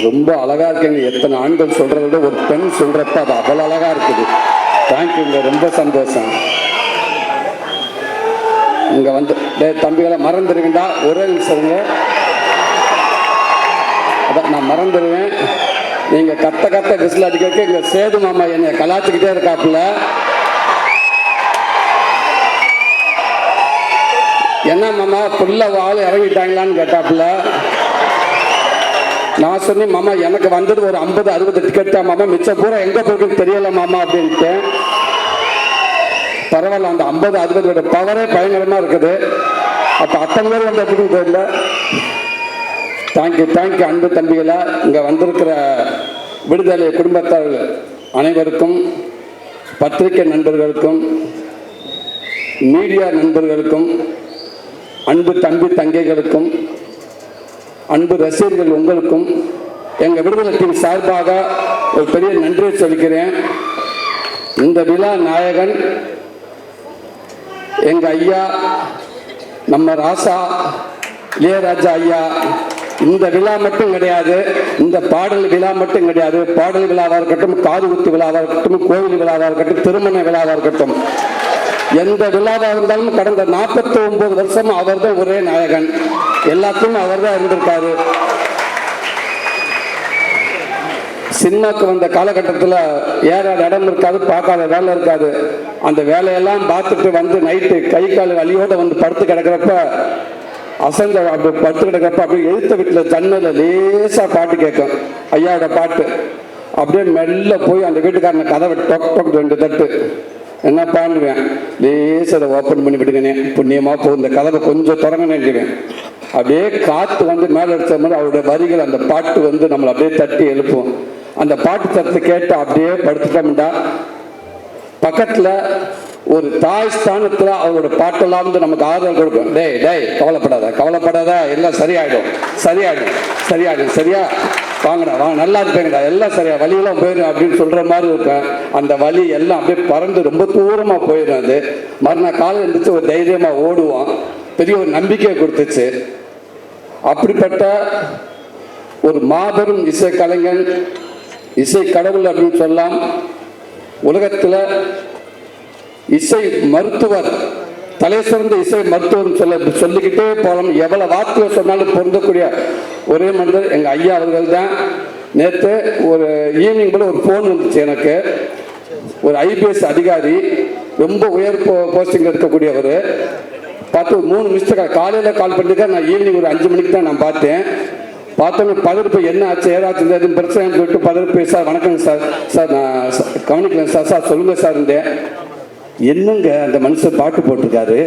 ரொம்ப அழகா இருக்குங்க. எத்தனை ஆண்கள் சொல்றத விட ஒரு பெண் சொல்றப்ப அது அவ்வளோ அழகா இருக்குது. தேங்க்யூங்க, ரொம்ப சந்தோஷம். இங்க வந்து தம்பிகளை மறந்துடுவீண்டா, ஒரே நிமிஷங்க. அதான் நான் மறந்துடுவேன். நீங்க கத்த விசில் அடிக்க இங்க சேது மாமா என்னை கலாச்சிக்கிட்டே இருக்காப்புல. என்ன மாமா புள்ள வாழை இறங்கிட்டாங்களான்னு கேட்டாப்புல. நான் சொன்னேன், மாமா எனக்கு வந்தது ஒரு 50-60 டிக்கெட் தான் மாமா, மிச்சம் பூரா எங்க போகுதுன்னு தெரியல மாமா அப்படின்ட்டு. பரவாயில்ல, அந்த 50-60 பவரே பயங்கரமா இருக்குது. அப்ப அத்தனை பேர் வந்து எப்படி தெரியல. தேங்க்யூ அன்பு தம்பிகளா. இங்க வந்திருக்கிற விடுதலை குடும்பத்தார் அனைவருக்கும், பத்திரிகை நண்பர்களுக்கும், மீடியா நண்பர்களுக்கும், அன்பு தம்பி தங்கைகளுக்கும், அன்பு ரசிகர்கள் உங்களுக்கும் எங்கள் விடுதலை டீம் சார்பாக ஒரு பெரிய நன்றியை சொல்லிக்கிறேன். இந்த விழா நாயகன் எங்க ஐயா நம்ம ராசா இளையராஜா ஐயா. இந்த விழா மட்டும் கிடையாது, இந்த பாடல் விழா மட்டும் கிடையாது. பாடல் விழாவாக இருக்கட்டும், காது குத்து விழாவாக இருக்கட்டும், கோவில் விழாவாக இருக்கட்டும், திருமண விழாவாக இருக்கட்டும், எந்த விழாவாக இருந்தாலும் கடந்த 49 வருஷம் அவர் தான் ஒரே நாயகன். எல்லாத்தையும் அவர் தான் இருந்திருக்காரு. சினிமாக்கு வந்த காலகட்டத்தில் ஏறாத இடம் இருக்காது, பார்க்காத வேலை இருக்காது. அந்த வேலையெல்லாம் பார்த்துட்டு வந்து நைட்டு கை கால் வலியோடு வந்து படுத்து கிடக்கிறப்ப, அசந்த அப்படி படுத்து கிடக்கிறப்ப அப்படியே எழுத்த வீட்டில் ஜன்னல லேசாக பாட்டு கேட்கும், ஐயாவோட பாட்டு. அப்படியே மெல்ல போய் அந்த வீட்டுக்காரனை கதவை டொக் டொக் 2 தட்டு என்ன பண்ணுவேன், லேசாக அதை ஓப்பன் பண்ணி விடுங்கனே, புண்ணியமாக போகும், இந்த கதவை கொஞ்சம் திறங்கனேன்டுவேன். அப்படியே காற்று வந்து மேலே அடித்த மாதிரி அவருடைய வரிகள், அந்த பாட்டு வந்து நம்மளை அப்படியே தட்டி எழுப்போம். அந்த பாட்டு தட்டு கேட்டு அப்படியே படுத்துட்டோம்டா, பக்கத்தில் ஒரு தாய் ஸ்தானத்தில் அவரோட பாட்டெல்லாம் வந்து நமக்கு ஆதரவு கொடுக்கும். டேய் கவலைப்படாத எல்லாம் சரியாயிடும் சரியா வாங்கடா வாங்க, நல்லா இருப்பேங்கடா, எல்லாம் சரியா, வலியெல்லாம் போயிடும் அப்படின்னு சொல்ற மாதிரி இருக்கும். அந்த வலி எல்லாம் அப்படியே பறந்து ரொம்ப தூரமாக போயிடும். அது மறுநாள் காலையில் இருந்துச்சு ஒரு தைரியமாக ஓடுவோம். பெரிய ஒரு நம்பிக்கையை கொடுத்துச்சு. அப்படிப்பட்ட ஒரு மாபெரும் இசை கலைஞன், இசை கடவுள் அப்படின்னு சொல்லலாம். உலகத்தில் இசை மருத்துவர், தலை சிறந்த இசை மருத்துவர் சொல்லிக்கிட்டே போகலாம். எவ்வளவு வார்த்தையை சொன்னாலும் பொருந்தக்கூடிய ஒரே மனிதர் எங்கள் ஐயா அவர்கள் தான். நேற்று ஒரு ஈவினிங் போல ஒரு ஃபோன் வந்துச்சு எனக்கு. ஒரு IPS அதிகாரி, ரொம்ப உயர் போஸ்டிங் இருக்கக்கூடியவர். பார்த்து 3 நிமிஷத்துக்கு காலையில் கால் பண்ணிருக்கேன். நான் ஈவினிங் ஒரு 5 மணிக்கு தான் நான் பார்த்தோன்னு பதறுப்பு, என்ன ஆச்சு ஏதாச்சும் எதுவும் பிரச்சனைன்னு சொல்லிட்டு பதறுப்பு, சார் வணக்கங்க சார் நான் கவனிக்கலங்க சார் சொல்லுங்கள் சார் இருந்தேன். என்னங்க அந்த மனுஷன் பாட்டு போட்டிருக்காரு,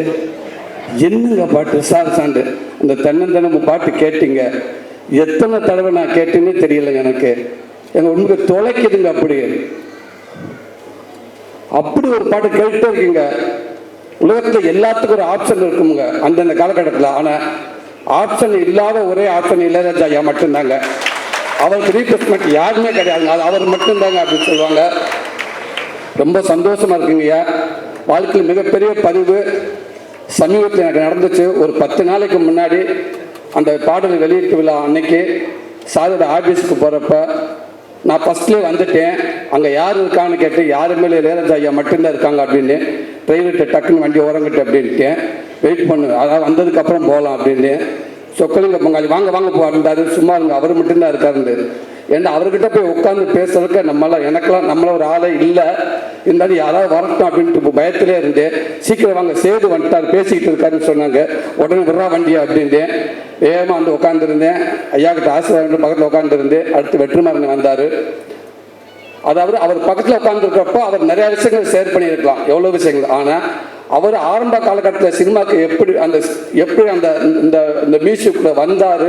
என்னங்க பாட்டு சார் சாண்டு அந்த தென்னந்தனம் பாட்டு கேட்டீங்க, எத்தனை தடவை நான் கேட்டேன்னே தெரியலைங்க எனக்கு. எங்கள் உண்மைக்கு தொலைக்குதுங்க. அப்படி ஒரு பாட்டு கேட்டுட்டே இருக்கீங்க. உலகத்தில் எல்லாத்துக்கும் ஒரு ஆப்ஷன் இருக்குங்க அந்தந்த காலகட்டத்தில். ஆனால் ஆப்ஷன் இல்லாத ஒரே ஆப்ஷன் இளையராஜா ஐயா மட்டும்தாங்க. அவருக்கு ரீப்ளேஸ்மெண்ட் யாருமே கிடையாதுங்க, அது அவர் மட்டும்தாங்க அப்படின்னு சொல்லுவாங்க. ரொம்ப சந்தோஷமா இருக்குங்கய்யா. வாழ்க்கையில் மிகப்பெரிய பதிவு சமீபத்தில் எனக்கு நடந்துச்சு. ஒரு 10 நாளைக்கு முன்னாடி அந்த பாடல் வெளியீட்டு விழா அன்னைக்கு சாரோட ஆஃபீஸுக்கு போகிறப்ப நான் ஃபஸ்ட்லேயே வந்துட்டேன். அங்கே யார் இருக்கான்னு கேட்டு, யாருமே இளையராஜா ஐயா மட்டும்தான் இருக்காங்க அப்படின்னு. டிரைவர்கிட்ட டக்குன்னு வண்டி ஓரங்கிட்டு அப்படின்ட்டேன். வெயிட் பண்ணு, அதாவது வந்ததுக்கப்புறம் போகலாம் அப்படின்னு. சொக்கலிங்க பங்காளி வாங்க போறாரு, சும்மா இருங்க அவர் மட்டும்தான் இருக்காருன்னு. ஏன்னா அவர்கிட்ட போய் உட்காந்து பேசுறதுக்கு நம்மள ஒரு ஆளே இல்லை, இருந்தாலும் யாராவது வரட்டும் அப்படின்ட்டு பயத்திலே இருந்தேன். சீக்கிரம் வாங்க, சேது வந்துட்டார் பேசிக்கிட்டு இருக்காருன்னு சொன்னாங்க. உடனே விட்றா வண்டியா அப்படின்ட்டேன். வேகமாக வந்து உட்காந்துருந்தேன். ஐயா கிட்ட ஆசீர்வாதம் பக்கத்தில் உட்காந்துருந்தேன். அடுத்து வெற்றிமாறன் வந்தார். அதாவது அவர் பக்கத்தில் உட்காந்துருக்கப்போ அவர் நிறைய விஷயங்கள் ஷேர் பண்ணியிருக்கலாம், எவ்வளோ விஷயங்கள். ஆனால் அவர் ஆரம்ப காலகட்டத்தில் சினிமாவுக்கு எப்படி அந்த மியூசிக்குள்ள வந்தார்,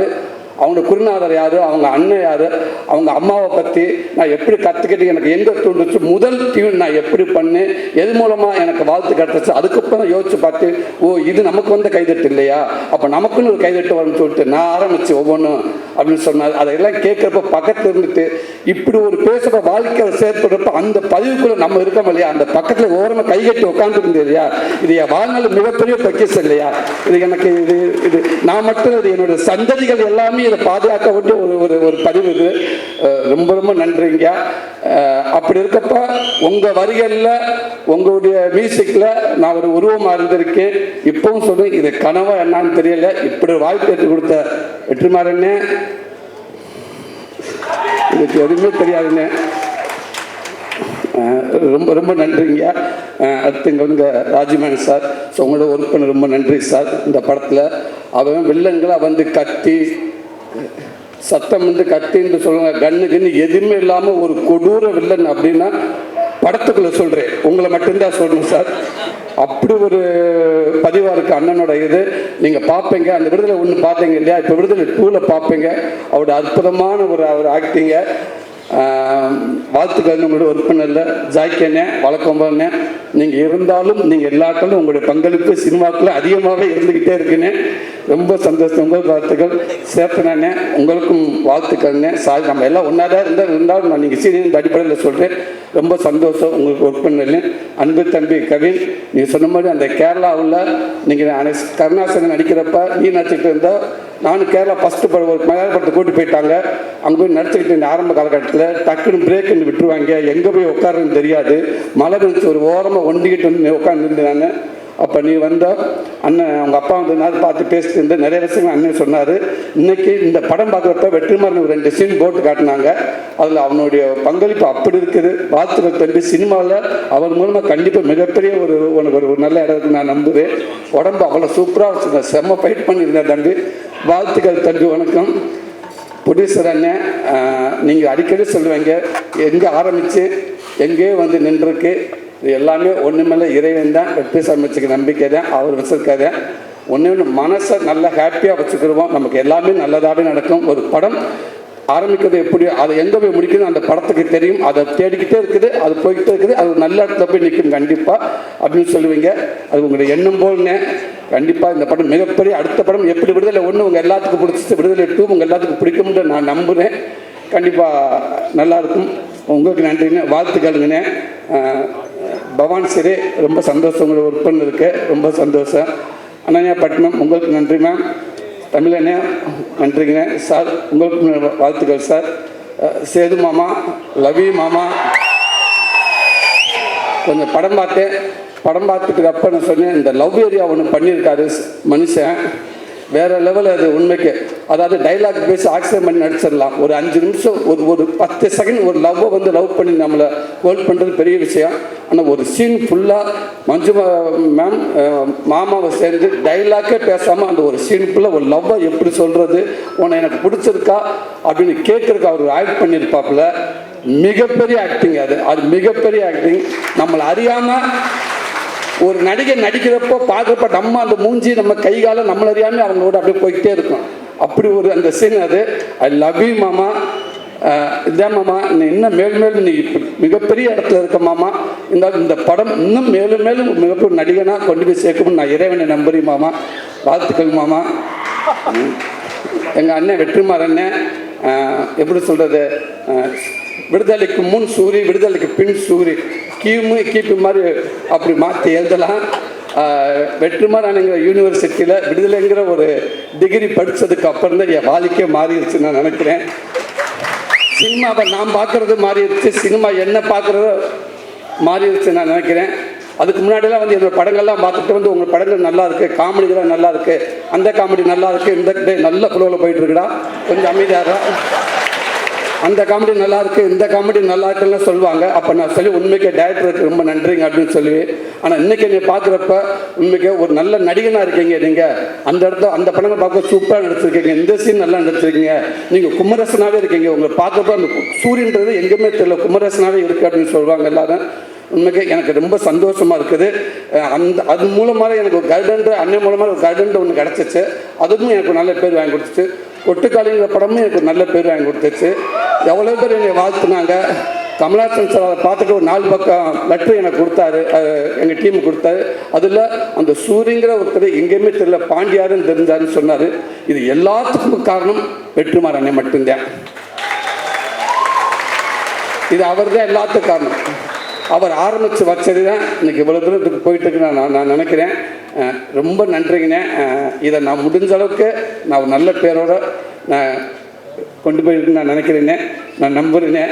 அவங்க குருநாதர் யார், அவங்க அண்ணன் யார், அவங்க அம்மாவை பற்றி நான் எப்படி கற்றுக்கிட்டு எனக்கு எங்கே தோன்றுச்சு, முதல் டியூன் நான் எப்படி பண்ணேன், எது மூலமாக எனக்கு வாழ்த்து கிடச்சிச்சு. அதுக்கப்புறம் யோசிச்சு பார்த்து, ஓ இது நமக்கு வந்து கைதட்டு இல்லையா, அப்போ நமக்குன்னு ஒரு கைதட்டு வரும்னு சொல்லிட்டு நான் ஆரம்பித்து ஒவ்வொன்றும் அப்படின்னு சொன்னார். அதையெல்லாம் கேட்குறப்ப பக்கத்தில் இருந்துட்டு இப்படி ஒரு பேசுகிற வாழ்க்கை செயற்படுறப்ப அந்த பதிவுக்குள்ளே நம்ம இருக்கோம் இல்லையா, அந்த பக்கத்தில் ஓரமாக கைகட்டி உட்காந்துருந்தது இல்லையா, இது என் வாழ்நாள் மிகப்பெரிய பொக்கிஷம் இல்லையா. இது எனக்கு இது இது நான் மட்டும் இது என்னோட சந்ததிகள் எல்லாமே இதை பாதுகாக்க வேண்டிய ஒரு பதிவு. இது ரொம்ப ரொம்ப நன்றிங்க. அப்படி இருக்கப்ப உங்கள் வரிகளில் உங்களுடைய மியூசிக்கில் நான் ஒரு உருவமாக இருந்திருக்கேன். இப்பவும் சொல்றேன், இது கனவா என்னன்னு தெரியல. இப்படி வாய்ப்பு எடுத்து கொடுத்த வெற்றிமாறனே, இதுக்கு எதுவுமே தெரியாதுன்னு ரொம்ப ரொம்ப நன்றிங்க. அடுத்து இங்கே வந்து ராஜ்மேன் சார், ஸோ உங்களோட ஒர்க் பண்ண ரொம்ப நன்றி சார். இந்த படத்தில் அவன் வில்லங்களாக வந்து கத்தி சத்தம் வந்து கத்தின்னு சொல்லுவாங்க, கன்னு எதுவுமே இல்லாமல் ஒரு கொடூர வில்லன் அப்படின்னா படத்துக்குள்ள சொல்கிறேன், உங்களை மட்டும்தான் சொல்லணும் சார். அப்படி ஒரு பதிவாக இருக்குது அண்ணனோட இது. நீங்கள் பார்ப்பீங்க, அந்த விடுதலை ஒன்று பார்த்தீங்க இல்லையா, இப்போ விடுதலை 2ல் பார்ப்பீங்க. அவரோட அற்புதமான ஒரு ஆக்டிங்க. வாழ்த்துக்கள் உங்களோட ஒர்க் பண்ணல ஜாய்க்கண்ணே, வழக்கம்பண்ணே. நீங்கள் இருந்தாலும் நீங்கள் எல்லாக்களும் உங்களுடைய பங்களிப்பு சினிமாக்குள்ள அதிகமாகவே இருந்துக்கிட்டே இருக்குன்னு ரொம்ப சந்தோஷம். உங்களுக்கு வாழ்த்துக்கள். சேத்தனே உங்களுக்கும் வாழ்த்துக்கள்னே. சாரி, நம்ம எல்லாம் ஒன்றா தான் இருந்தாலும் நான் நீங்கள் சீனியர் அடிப்படையில் சொல்கிறேன். ரொம்ப சந்தோஷம் உங்களுக்கு ஒர்க் பண்ணல. அன்பு தம்பி கவின், நீங்கள் சொன்ன மாதிரி அந்த கேரளாவில் நீங்கள் கருணாசன் நடிக்கிறப்ப நீ நடிச்சுட்டு இருந்தால், நானும் கேரளா ஃபஸ்ட்டு படம் ஒரு மலையாள படத்தை கூட்டி போயிட்டாங்க. அங்கே போய் நடிச்சுக்கிட்டு இந்த ஆரம்ப காலகட்டத்தில் டக்குன்னு பிரேக்குன்னு விட்டுருவாங்க, எங்கே போய் உட்காருன்னு தெரியாது. மழை நினச்சி ஒரு ஓரமாக ஒண்டிக்கிட்டு வந்து உட்காந்துருந்து நான். அப்போ நீ வந்தால் அண்ணன் அவங்க அப்பா வந்து நாள் பார்த்து பேசிட்டு இருந்த நிறைய விஷயங்கள் அண்ணன் சொன்னார். இன்றைக்கி இந்த படம் பார்க்குறப்ப வெற்றிமாறன் 2 சீன் போட்டு காட்டினாங்க. அதில் அவனுடைய பங்களிப்பு அப்படி இருக்குது. வாழ்த்துக்கள் தம்பி. சினிமாவில் அவர் மூலமாக கண்டிப்பாக மிகப்பெரிய ஒரு நல்ல இடம் இருக்குன்னு நான் நம்புகிறேன். உடம்பு அவ்வளோ சூப்பராக வச்சுருந்தேன், செம்ம ஃபைட் பண்ணியிருந்தேன் தம்பி. வாழ்த்துக்கள் தம்பி. வணக்கம். ப்ரொடியூசர் அண்ணன், நீங்கள் அடிக்கடி சொல்லுவீங்க எங்கே ஆரம்பித்து எங்கேயோ வந்து நின்றுருக்கு. இது எல்லாமே ஒன்றுமேல இறைவன் தான். வெற்றி சமைச்சுக்க நம்பிக்கை தான், அவர் வச்சுருக்காரு. ஒன்று மனசை நல்லா ஹாப்பியாக வச்சுக்கிடுவோம், நமக்கு எல்லாமே நல்லதாகவே நடக்கும். ஒரு படம் ஆரம்பிக்கிறது எப்படி, அதை எங்கே போய் முடிக்கணும் அந்த படத்துக்கு தெரியும். அதை தேடிக்கிட்டே இருக்குது, அது போய்கிட்டே இருக்குது. அது நல்ல இடத்துல போய் நிற்கும் கண்டிப்பாக அப்படின்னு சொல்லுவீங்க. அது உங்களுடைய எண்ணம் போல்னே. கண்டிப்பாக இந்த படம் மிகப்பெரிய அடுத்த படம் எப்படி விடுதலை 1 உங்கள் எல்லாத்துக்கும் பிடிச்சிச்சு, விடுதலை 2 உங்கள் எல்லாத்துக்கும் பிடிக்கும்னு நான் நம்புகிறேன். கண்டிப்பாக நல்லாயிருக்கும். உங்களுக்கு நன்றிங்க, வாழ்த்துக்களுங்கண்ணே. பவான் சரி, ரொம்ப சந்தோஷம் உங்களை ஒர்க் பண்ணிருக்கு, ரொம்ப சந்தோஷம். அண்ணா பட்னம் உங்களுக்கு நன்றி மேம். தமிழண்ணே நன்றிங்கண்ணே. சார் உங்களுக்கு வாழ்த்துக்கள் சார். சேது மாமா, லவி மாமா, கொஞ்சம் படம் பார்த்தேன். படம் பார்த்துட்டு அப்போ நான் சொன்னேன், இந்த லவ் ஏரியா ஒன்று பண்ணியிருக்காரு மனுஷன், வேறு லெவல். அது உண்மைக்கு, அதாவது டைலாக் பேசி ஆக்சிடென்ட் பண்ணி நடிச்சிடலாம். ஒரு 5 நிமிஷம் ஒரு 10 செகண்ட் ஒரு லவ்வை வந்து லவ் பண்ணி நம்மளை ஹோல்ட் பண்ணுறது பெரிய விஷயம். ஆனால் ஒரு சீன் ஃபுல்லாக மஞ்சு மேம் மாமாவை சேர்ந்து டைலாக்கே பேசாமல் அந்த ஒரு சீன் ஃபுல்லாக ஒரு லவ்வை எப்படி சொல்கிறது, உன்னை எனக்கு பிடிச்சிருக்கா அப்படின்னு கேட்குறதுக்கு அவர் ஆக்ட் பண்ணியிருப்பாப்புல. மிகப்பெரிய ஆக்டிங். அது மிகப்பெரிய ஆக்டிங். நம்மளை அறியாமல் ஒரு நடிகை நடிக்கிறப்போ பார்க்குறப்ப நம்ம அந்த மூஞ்சி நம்ம கை காலம் நம்மள அறியாமல் அவங்களோட அப்படியே போய்கிட்டே இருக்கும். அப்படி ஒரு அந்த சீன் அது. ஐ லவ் யூ மாமா. இதான் மாமா, நீ இன்னும் மேலும் நீ மிகப்பெரிய இடத்துல இருக்க மாமா. இந்த படம் இன்னும் மேலும் மிகப்பெரிய நடிகனாக கொண்டு போய் சேர்க்கணும்னு நான் இறைவனை நம்புறேன் மாமா. வாழ்த்துக்கள் மாமா. எங்கள் அண்ணன் வெற்றிமாறன் எப்படி சொல்கிறது, விடுதலைக்கு முன் சூரி, விடுதலைக்கு பின் சூரி, கீப்பு மாதிரி அப்படி மாற்றி எழுதலாம். வெற்றிமாறன்ங்கிற யூனிவர்சிட்டியில் விடுதலைங்கிற ஒரு டிகிரி படித்ததுக்கு அப்புறம் தான் என் வாழ்க்கையே மாறிடுச்சு நான் நினைக்கிறேன். சினிமாவை நான் பார்க்குறது மாறிடுச்சு, சினிமா என்ன பார்க்குறதோ மாறிடுச்சு நான் நினைக்கிறேன். அதுக்கு முன்னாடியெல்லாம் வந்து என்னோடய படங்கள்லாம் பார்த்துட்டு வந்து உங்கள் படங்கள் நல்லா இருக்குது, காமெடிகள்லாம் நல்லா இருக்குது, அந்த காமெடி நல்லா இருக்குது, இந்த நல்ல ஃப்ளோவில் போயிட்டுருக்குடா, கொஞ்சம் அமைதியாக அந்த காமெடி நல்லா இருக்குது, இந்த காமெடி நல்லா இருக்குன்னு சொல்லுவாங்க. அப்போ நான் சொல்லி உண்மைக்கே டைரக்டருக்கு ரொம்ப நன்றிங்க அப்படின்னு சொல்லுவேன். ஆனால் இன்றைக்கி நீங்கள் பார்க்குறப்ப உண்மைக்கே ஒரு நல்ல நடிகனாக இருக்கீங்க. நீங்கள் அந்த இடத்துல அந்த படங்கள் பார்க்க சூப்பராக நடிச்சிருக்கீங்க, இந்த சீன் நல்லா நடிச்சிருக்கீங்க. நீங்கள் குமரசனாகவே இருக்கீங்க. உங்களை பார்க்குறப்ப அந்த சூரியன்றது எங்கேயுமே தெரியல, குமரசனாகவே இருக்குது அப்படின்னு சொல்லுவாங்க எல்லாரும். உண்மைக்கு எனக்கு ரொம்ப சந்தோஷமாக இருக்குது. அது மூலமாக எனக்கு ஒரு கைடன்ட்டு அண்ணன் மூலமாக ஒரு கைடன்ட்டு ஒன்று கிடச்சிச்சு. அதுவும் எனக்கு நல்ல பேர் வாங்கி கொடுத்துச்சு. கொட்டுக்காளிங்கிற படமும் எனக்கு நல்ல பேர் வாங்கி கொடுத்துச்சு. எவ்வளோ பேர் என்னை வாழ்த்துனாங்க. கமலாசன் சார் அதை பார்த்துட்டு ஒரு 4 பக்கம் லெட்ரு எனக்கு கொடுத்தாரு, எங்கள் டீமுக்கு கொடுத்தாரு. அதில் அந்த சூரியங்கிற ஒருத்தர் எங்கேயுமே தெரியல, பாண்டியாருன்னு தெரிஞ்சாருன்னு சொன்னார். இது எல்லாத்துக்கும் காரணம் வெற்றிமாறன் அண்ணன் மட்டும்தான். இது அவர் தான் எல்லாத்துக்கும் காரணம். அவர் ஆரம்பித்து வச்சது தான் இன்னைக்கு இவ்வளோ தூரத்துக்கு போயிட்டு இருக்கு நான் நினைக்கிறேன். ரொம்ப நன்றிங்கண்ணே. இதை நான் முடிஞ்ச அளவுக்கு நான் ஒரு நல்ல பேரோட நான் கொண்டு போயிருக்குன்னு நான் நினைக்கிறேன்னே, நான் நம்புறேனே.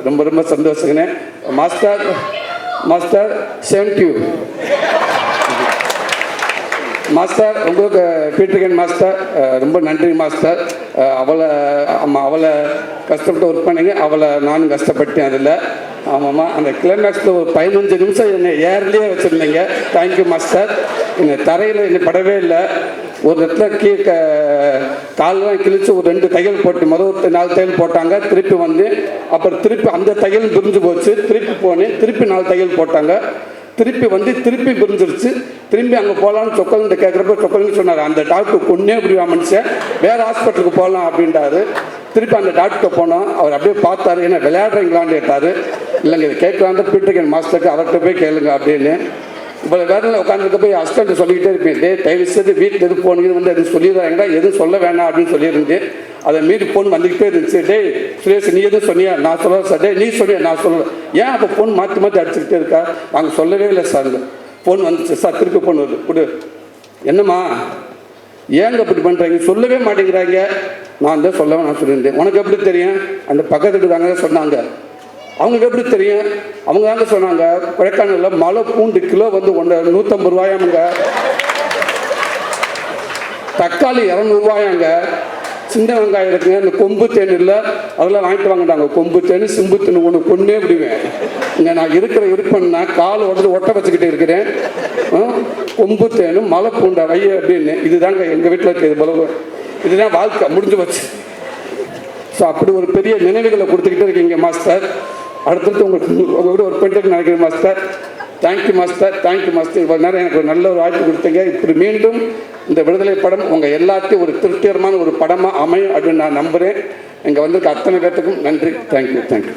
ரொம்ப ரொம்ப சந்தோஷங்கண்ணே. Master master same to you master. உங்களுக்கு பீட்டர்கன் மாஸ்டர் ரொம்ப நன்றி மாஸ்டர். அவளை கஷ்டப்பட்டு ஒர்க் பண்ணிங்க, அவளை நானும் கஷ்டப்பட்டேன் அதில். ஆமாம்மா, அந்த கிளைமேக்ஸில் ஒரு 15 நிமிஷம் என்னை ஏர்லேயே வச்சுருந்தீங்க. Thank you master. என்னை தரையில் என்னை படவே இல்லை. ஒரு இடத்துல காலெலாம் கிழிச்சு ஒரு 2 தையல் போட்டு ஒரு 4 தையல் போட்டாங்க. திருப்பி வந்து அப்புறம் திருப்பி அந்த தையல் பிரிஞ்சு போச்சு. திருப்பி போனேன், திருப்பி 4 தையல் போட்டாங்க. திருப்பி வந்து திருப்பி பிரிஞ்சிருச்சு. திரும்பி அங்கே போகலான்னு சொக்கல்கிட்ட கேட்குறப்ப சொக்கல்னு சொன்னார், அந்த டாக்டர் கொன்னே முடியா மனுஷன், வேறு ஹாஸ்பிட்டலுக்கு போகலாம் அப்படின்றாரு. திருப்பி அந்த டாக்டர் போனோம். அவர் அப்படியே பார்த்தாரு, என்ன விளையாடுறீங்களான்னு கேட்டார். இல்லைங்க இது கேட்கலான்னு பீட்டர்கன் மாஸ்டருக்கு அவர்கிட்ட போய் கேளுங்க அப்படின்னு. இவ்வளோ வேலையில் உட்காந்துருக்க போய் ஹஸ்பண்ட் சொல்லிக்கிட்டே இருப்பேன், தயவு செய்து வீட்டில் எது போனீங்கன்னு வந்து எதுவும் சொல்லிடுறாங்கடா, எதுவும் சொல்ல வேணாம் அப்படின்னு சொல்லியிருந்தேன். அதை மீறி ஃபோன் வந்துக்கிட்டே இருந்துச்சு. சுரேஷ் நீ எதுவும் சொன்னியா? நான் சொல்ல சார். நீ சொன்னியா? நான் சொல்லலை. ஏன் அப்போ ஃபோன் மாற்றி மாற்றி அடிச்சுக்கிட்டே இருக்கா? நாங்கள் சொல்லவே இல்லை சார். ஃபோன் வந்துச்சு சார், திருப்பி ஃபோன் வருது, கொடு. என்னம்மா ஏங்க இப்படி பண்ணுறாங்க? சொல்லவே மாட்டேங்கிறாங்க. நான் தான் சொல்லவே நான் சொல்லியிருந்தேன். உனக்கு எப்படி தெரியும்? அந்த பக்கத்துக்கு தாங்க சொன்னாங்க. அவங்களுக்கு எப்படி தெரியும்? அவங்க தாங்க சொன்னாங்க. கொடைக்கானலில் மலை பூண்டு கிலோ வந்து 150 ரூபாயாமுங்க. தக்காளி 200 ரூபாயாங்க. சின்ன வெங்காயம் இருக்குங்க. இந்த கொம்பு தேன் இல்லை, அதெல்லாம் வாங்கிட்டு வாங்கிட்டாங்க. கொம்பு தேன் சிம்பு தேன் ஒன்று கொண்டே விடுவேன். இங்கே நான் இருக்கிற இருப்பேன்னா கால் உடனே ஒட்ட வச்சுக்கிட்டே இருக்கிறேன். கொம்பு தேனும் மலை பூண்டை வை அப்படின்னு. இதுதாங்க எங்கள் வீட்டில் இருக்கிறது பலவு. இதுதான் வாழ்க்கை முடிஞ்சு வச்சு. ஸோ அப்படி ஒரு பெரிய நினைவுகளை கொடுத்துக்கிட்டே இருக்கீங்க மாஸ்டர். அடுத்தடுத்து உங்களுக்கு ஒரு பண்ணிட்டு நினைக்கிறேன் master. Thank you master, thank you master. இவ்வளோ நேரம் எனக்கு ஒரு நல்ல ஒரு வாய்ப்பு கொடுத்தீங்க. இப்படி மீண்டும் இந்த விடுதலை படம் உங்கள் எல்லாத்தையும் ஒரு திருப்திகரமான ஒரு படமாக அமையும் அப்படின்னு நான் நம்புகிறேன். இங்கே வந்திருக்க அத்தனை பேர்த்துக்கும் நன்றி. தேங்க்யூ.